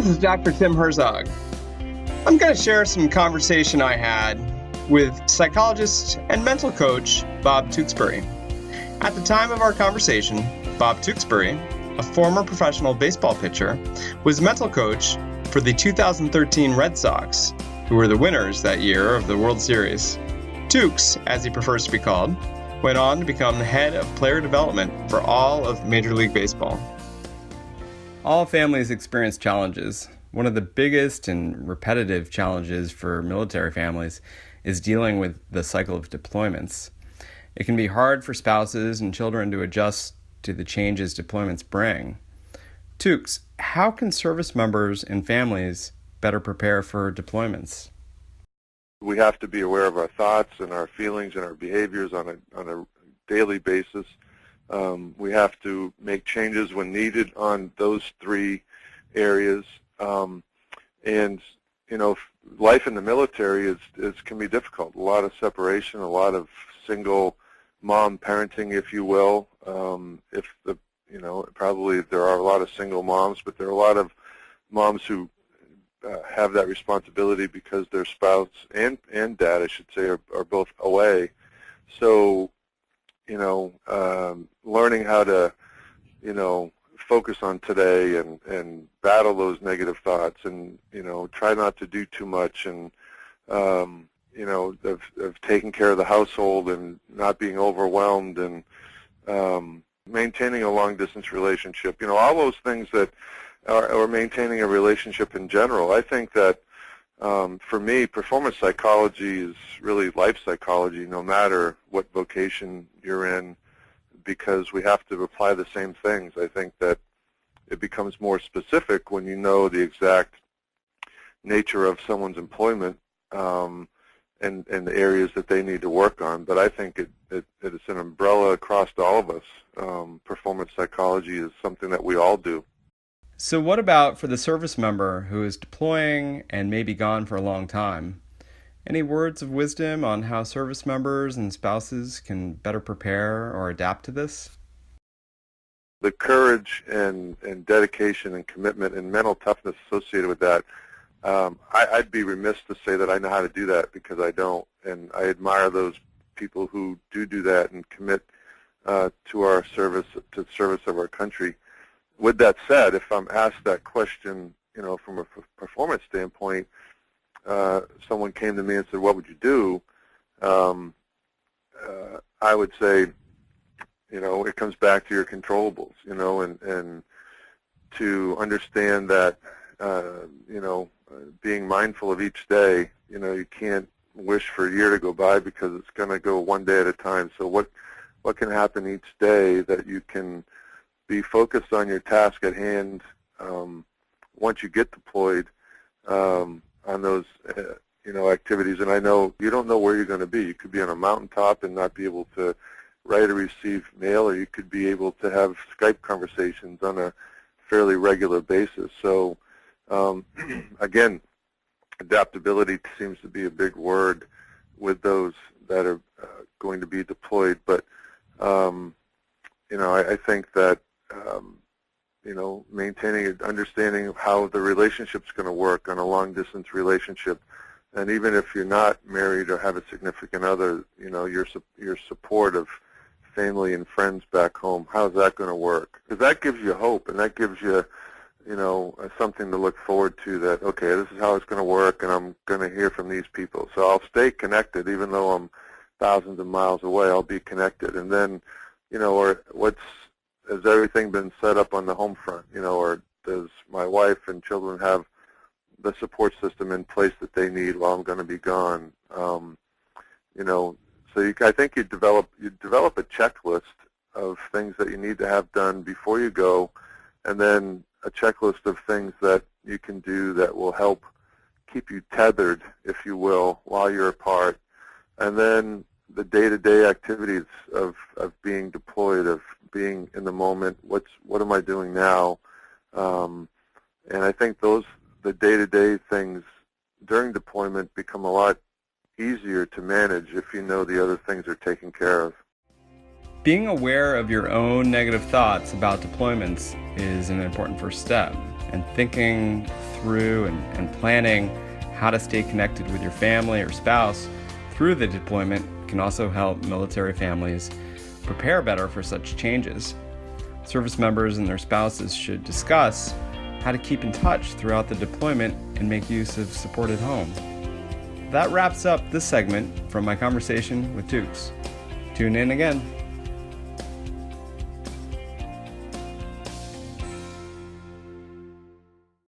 This is Dr. Tim Herzog. I'm going to share some conversation I had with psychologist and mental coach Bob Tewksbury. At the time of our conversation, Bob Tewksbury, a former professional baseball pitcher, was mental coach for the 2013 Red Sox, who were the winners that year of the World Series. Tewks, as he prefers to be called, went on to become the head of player development for all of Major League Baseball. All families experience challenges. One of the biggest and repetitive challenges for military families is dealing with the cycle of deployments. It can be hard for spouses and children to adjust to the changes deployments bring. Tewks, how can service members and families better prepare for deployments? We have to be aware of our thoughts and our feelings and our behaviors on a daily basis. We have to make changes when needed on those three areas. And, you know, life in the military can be difficult. A lot of separation, a lot of single mom parenting, if you will. Probably there are a lot of single moms, but there are a lot of moms who have that responsibility because their spouse and dad, I should say, are both away. So, learning how to, focus on today and battle those negative thoughts and, try not to do too much and, of taking care of the household and not being overwhelmed and maintaining a long-distance relationship. All those things that or maintaining a relationship in general. I think that for me, performance psychology is really life psychology, no matter what vocation you're in, because we have to apply the same things. I think that it becomes more specific when you know the exact nature of someone's employment and the areas that they need to work on. But I think it is an umbrella across all of us. Performance psychology is something that we all do. So what about for the service member who is deploying and may be gone for a long time? Any words of wisdom on how service members and spouses can better prepare or adapt to this? The courage and dedication and commitment and mental toughness associated with that, I'd be remiss to say that I know how to do that because I don't. And I admire those people who do that and commit to our service, to the service of our country. With that said, if I'm asked that question, from a performance standpoint, someone came to me and said, what would you do? I would say, it comes back to your controllables, and to understand that, being mindful of each day, you can't wish for a year to go by because it's going to go one day at a time. So what can happen each day that you can be focused on your task at hand once you get deployed on those, activities. And I know you don't know where you're going to be. You could be on a mountaintop and not be able to write or receive mail, or you could be able to have Skype conversations on a fairly regular basis. So, again, adaptability seems to be a big word with those that are going to be deployed. But, I think that maintaining an understanding of how the relationship's going to work on a long-distance relationship, and even if you're not married or have a significant other, your support of family and friends back home, how's that going to work? Because that gives you hope, and that gives you, something to look forward to, that, okay, this is how it's going to work, and I'm going to hear from these people. So I'll stay connected, even though I'm thousands of miles away, I'll be connected. And then, has everything been set up on the home front, or does my wife and children have the support system in place that they need while I'm going to be gone? So I think you develop a checklist of things that you need to have done before you go, and then a checklist of things that you can do that will help keep you tethered, if you will, while you're apart. And then the day-to-day activities of being deployed, of being in the moment. What am I doing now? And I think the day-to-day things during deployment become a lot easier to manage if you know the other things are taken care of. Being aware of your own negative thoughts about deployments is an important first step. and thinking through and planning how to stay connected with your family or spouse through the deployment can also help military families prepare better for such changes. Service members and their spouses should discuss how to keep in touch throughout the deployment and make use of support at home. That wraps up this segment from my conversation with Tewks. Tune in again.